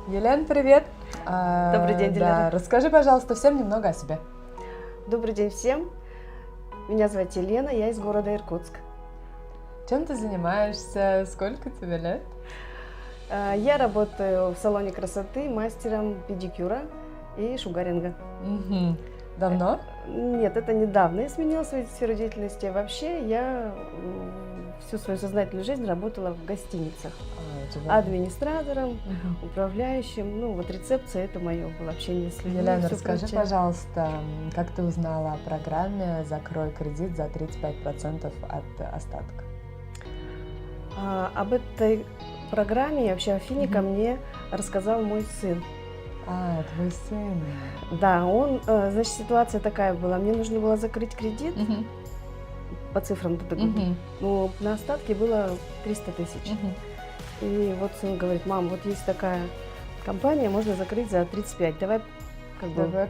Елена, привет! Добрый день, Диляра. Да, расскажи, пожалуйста, всем немного о себе. Добрый день всем. Меня зовут Елена, я из города Иркутск. Чем ты занимаешься? Сколько тебе лет? Я работаю в салоне красоты мастером педикюра и шугаринга. Угу. Давно? Нет, это недавно я сменила свою сферу деятельности. Вообще я всю свою сознательную жизнь работала в гостиницах. Администратором, управляющим. Ну вот рецепция — это мое было общение с людьми. Елена, расскажи, пожалуйста, как ты узнала о программе «Закрой кредит за 35% от остатка»? Об этой программе и вообще о Финика мне рассказал мой сын. Твой сын. Да, значит, ситуация такая была. Мне нужно было закрыть кредит по цифрам ДТГ. Но на остатке было 300 тысяч. И вот сын говорит: мам, вот есть такая компания, можно закрыть за 35. Давай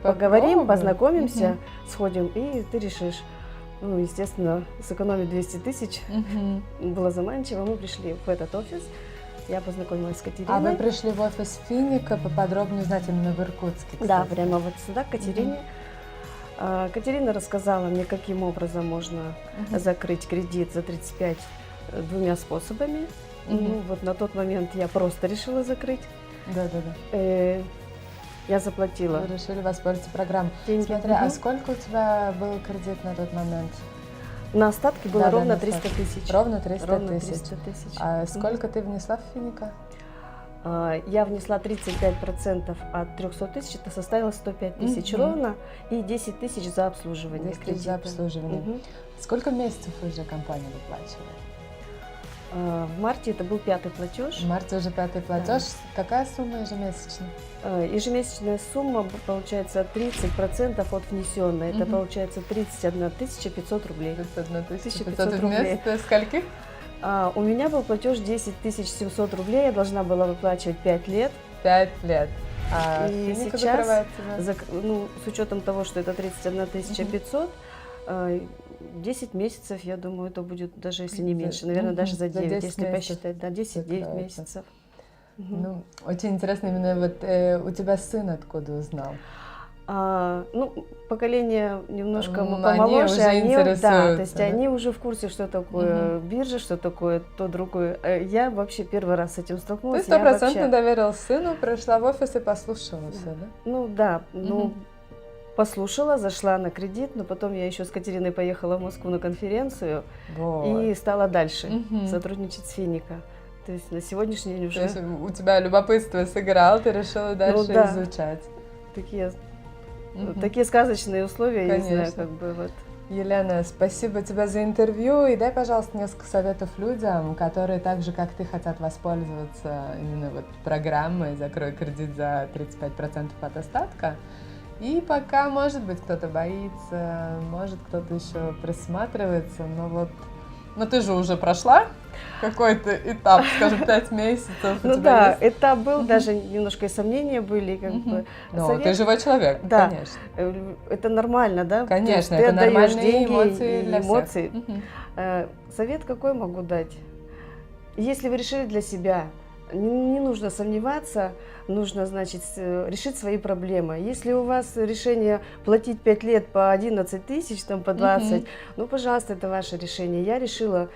поговорим, познакомимся, сходим, и ты решишь. Ну, естественно, сэкономить 200 тысяч было заманчиво. Мы пришли в этот офис. Я познакомилась с Катериной. А вы пришли в офис Финика, поподробнее узнать именно в Иркутске, кстати. Да, прямо вот сюда, к Катерине. Катерина рассказала мне, каким образом можно закрыть кредит за 35 двумя способами. Ну, вот на тот момент я просто решила закрыть. Да. Я заплатила. Вы решили воспользоваться программой. Деньги. Смотри, а сколько у тебя был кредит на тот момент? На остатке было ровно 300 тысяч. Ровно 300 тысяч. А Мгм. сколько ты внесла в Финика? Я внесла 35% от 300 тысяч, это составило 105 тысяч ровно, и 10 тысяч за обслуживание 10 тысяч за обслуживание. Сколько месяцев уже компания выплачивает? В марте это был 5-й платеж. В марте уже 5-й платеж. Да. Какая сумма ежемесячная? Ежемесячная сумма получается 30% от внесенной. Это получается 31 500 рублей. 31 500 в месяц. Это скольких? У меня был платеж 10 700 рублей. Я должна была выплачивать 5 лет. 5 лет. И сейчас, с учетом того, что это 31 500, 10 месяцев, я думаю, это будет даже если не меньше, наверное, даже за 9, если посчитать, да, 10-9 месяцев. Ну, очень интересно, именно вот у тебя сын откуда узнал? Поколение немножко помоложе, то есть они уже в курсе, что такое биржа, что такое то другое. Я вообще первый раз с этим столкнулась. Ты 100% доверилась сыну, пришла в офис и послушала все, да? Ну да, послушала, зашла на кредит, но потом я еще с Катериной поехала в Москву на конференцию и стала дальше сотрудничать с Финика. То есть на сегодняшний день уже... То есть у тебя любопытство сыграло, ты решила дальше изучать. Такие сказочные условия, конечно. Я не знаю, как бы вот. Елена, спасибо тебе за интервью, и дай, пожалуйста, несколько советов людям, которые так же, как ты, хотят воспользоваться именно вот программой «Закрой кредит за 35% от остатка». И пока, может быть, кто-то боится, может, кто-то еще присматривается, но ты же уже прошла какой-то этап, скажем, 5 месяцев. Ну да, этап был, даже немножко и сомнения были, как бы. Но ты живой человек, да, конечно. Это нормально, да? Конечно, это нормальные деньги, эмоции для эмоции. всех. Совет какой могу дать? Если вы решили для себя, не нужно сомневаться, нужно, значит, решить свои проблемы. Если у вас решение платить 5 лет по 11 тысяч, там, по 20, ну, пожалуйста, это ваше решение. Я решила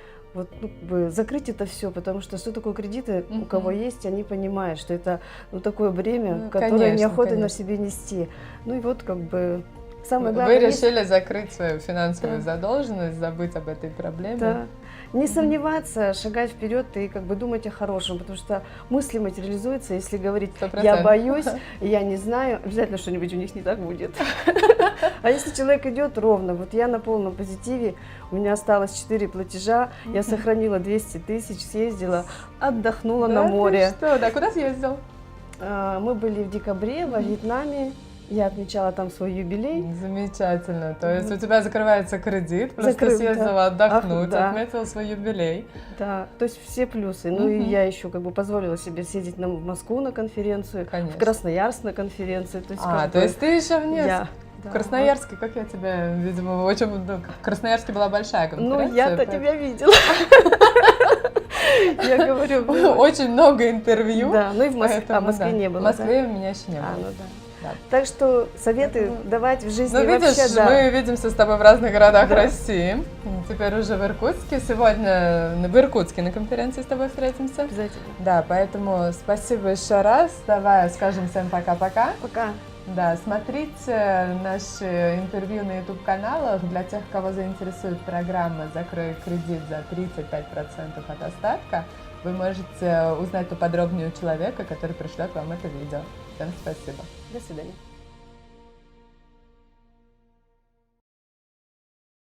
закрыть это все, потому что такое кредиты, у кого есть, они понимают, что это такое бремя, которое неохота на себе нести. Ну и вот как бы самое главное... Вы решили закрыть свою финансовую задолженность, забыть об этой проблеме. Да. Не сомневаться, шагать вперед и как бы думать о хорошем, потому что мысли материализуются, если говорить 100%. Я боюсь, я не знаю, обязательно что-нибудь у них не так будет. А если человек идет ровно, вот я на полном позитиве, у меня осталось 4 платежа, я сохранила 200 тысяч, съездила, отдохнула на море. Что? Да, куда съездил? Мы были в декабре во Вьетнаме. Я отмечала там свой юбилей. Замечательно. То есть у тебя закрывается кредит, просто съездила отдохнуть, отметила свой юбилей. Да, то есть все плюсы. Ну и я еще как бы позволила себе съездить в Москву на конференцию, в Красноярск на конференцию. То есть ты еще вниз? В Красноярске, как я тебя, видимо, в Красноярске была большая конференция. Ну, я-то тебя видела. Я говорю, Очень много интервью. да, ну и в поэтому в Москве да. не было. В Москве у меня еще не да? было. Ну да. Да. Так что советы Поэтому- давать в жизни Ну, видишь, вообще, да. мы видимся с тобой в разных городах Да. России. Теперь уже в Иркутске. Сегодня в Иркутске на конференции с тобой встретимся. Обязательно. Да, поэтому спасибо еще раз. Давай скажем всем пока-пока. Пока. Да, смотрите наши интервью на YouTube-каналах. Для тех, кого заинтересует программа «Закрой кредит за 35% от остатка», вы можете узнать поподробнее у человека, который пришлет вам это видео. Всем спасибо. До свидания.